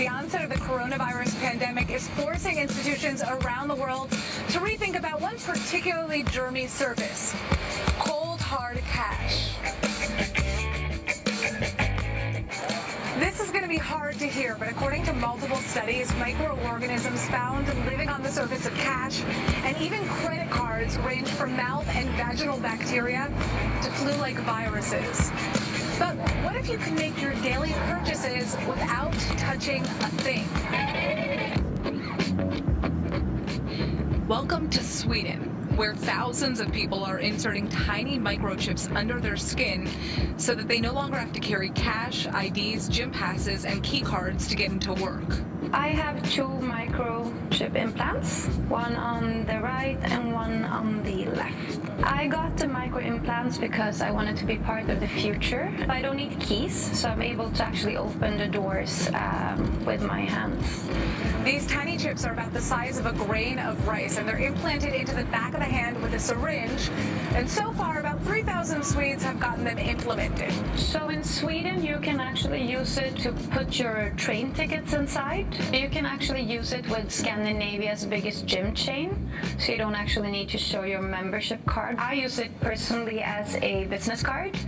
the onset of the coronavirus pandemic is forcing institutions around the world to rethink about one particularly germy service: cold, hard cash. This is going to be hard to hear, but according to multiple studies, microorganisms found living on the surface of cash and even credit cards range from mouth and vaginal bacteria to flu-like viruses. But what if you can make your daily purchases without touching a thing? Welcome to Sweden, where thousands of people are inserting tiny microchips under their skin so that they no longer have to carry cash, IDs, gym passes, and key cards to get into work. I have 2 microchip implants, one on the right and one on the left. I got the micro implants because I wanted to be part of the future. I don't need keys, so I'm able to actually open the doors with my hands. These tiny chips are about the size of a grain of rice, and they're implanted into the back of the hand with a syringe. And so far, about 3,000 Swedes have gotten them implemented. So in Sweden, you can actually use it to put your train tickets inside. You can actually use it with Scandinavia's biggest gym chain, so you don't actually need to show your membership card. I use it personally as a business card,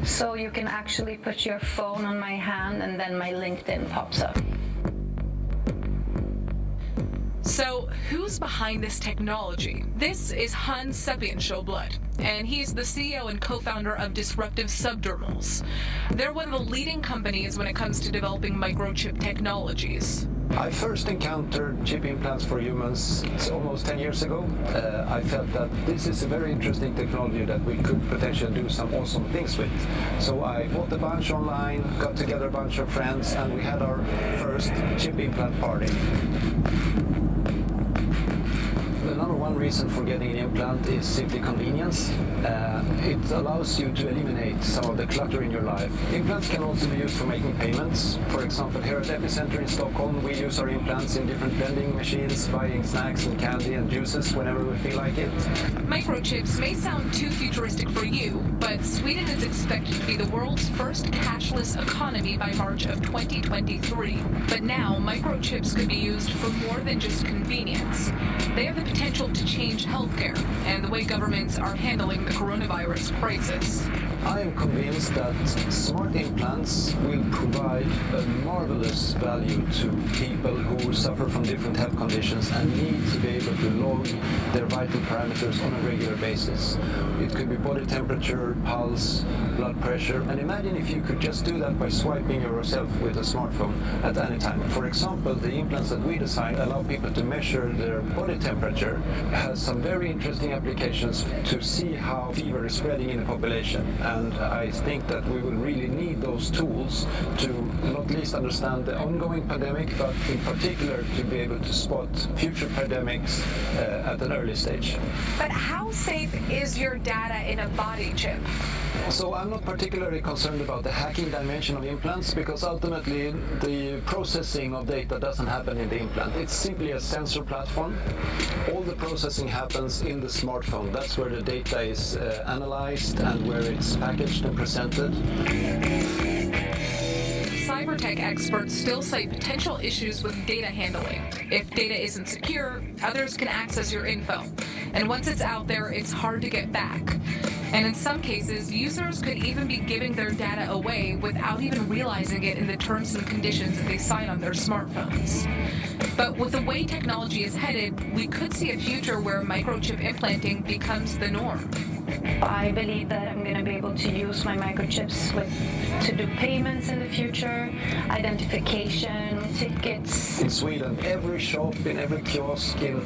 so you can actually put your phone on my hand and then my LinkedIn pops up. So, who's behind this technology? This is Hans Sepienshowblad, and he's the CEO and co-founder of Disruptive Subdermals. They're one of the leading companies when it comes to developing microchip technologies. I first encountered chip implants for humans almost 10 years ago. I felt that this is a very interesting technology that we could potentially do some awesome things with. So I bought a bunch online, got together a bunch of friends, and we had our first chip implant party. The number one reason for getting an implant is simply convenience. It allows you to eliminate some of the clutter in your life. Implants can also be used for making payments. For example, here at Epicenter in Stockholm, we use our implants in different vending machines, buying snacks and candy and juices whenever we feel like it. Microchips may sound too futuristic for you, but Sweden is expected to be the world's first cashless economy by March of 2023. But now, microchips could be used for more than just convenience. They have the potential to change healthcare and the way governments are handling the coronavirus crisis. I am convinced that smart implants will provide a marvelous value to people who suffer from different health conditions and need to be able to log their vital parameters on a regular basis. It could be body temperature, pulse, blood pressure, and imagine if you could just do that by swiping yourself with a smartphone at any time. For example, the implants that we designed allow people to measure their body temperature. It has some very interesting applications to see how fever is spreading in the population. And I think that we will really need those tools to not least understand the ongoing pandemic, but in particular to be able to spot future pandemics at an early stage. But how safe is your data in a body chip? So I'm not particularly concerned about the hacking dimension of implants, because ultimately the processing of data doesn't happen in the implant. It's simply a sensor platform. All the processing happens in the smartphone. That's where the data is analyzed and where it's packaged and presented. Cybertech experts still cite potential issues with data handling. If data isn't secure, others can access your info. And once it's out there, it's hard to get back. And in some cases, users could even be giving their data away without even realizing it in the terms and conditions that they sign on their smartphones. But with the way technology is headed, we could see a future where microchip implanting becomes the norm. I believe that I'm going to be able to use my microchips to do payments in the future, identification, tickets. In Sweden, every shop, in every kiosk, in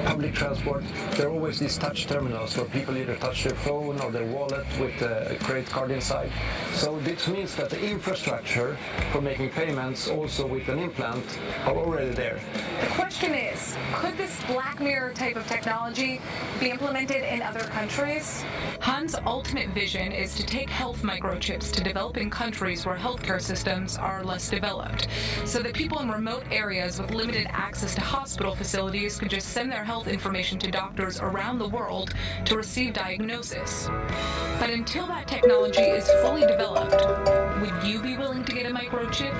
public transport, there are always these touch terminals where people either touch their phone or their wallet with a credit card inside. So this means that the infrastructure for making payments, also with an implant, are already there. The question is, could this Black Mirror type of technology be implemented in other countries? Hans' ultimate vision is to take health microchips to developing countries where healthcare systems are less developed, so that people in remote areas with limited access to hospital facilities could just send their health information to doctors around the world to receive diagnosis. But until that technology is fully developed, would you be willing to get a microchip?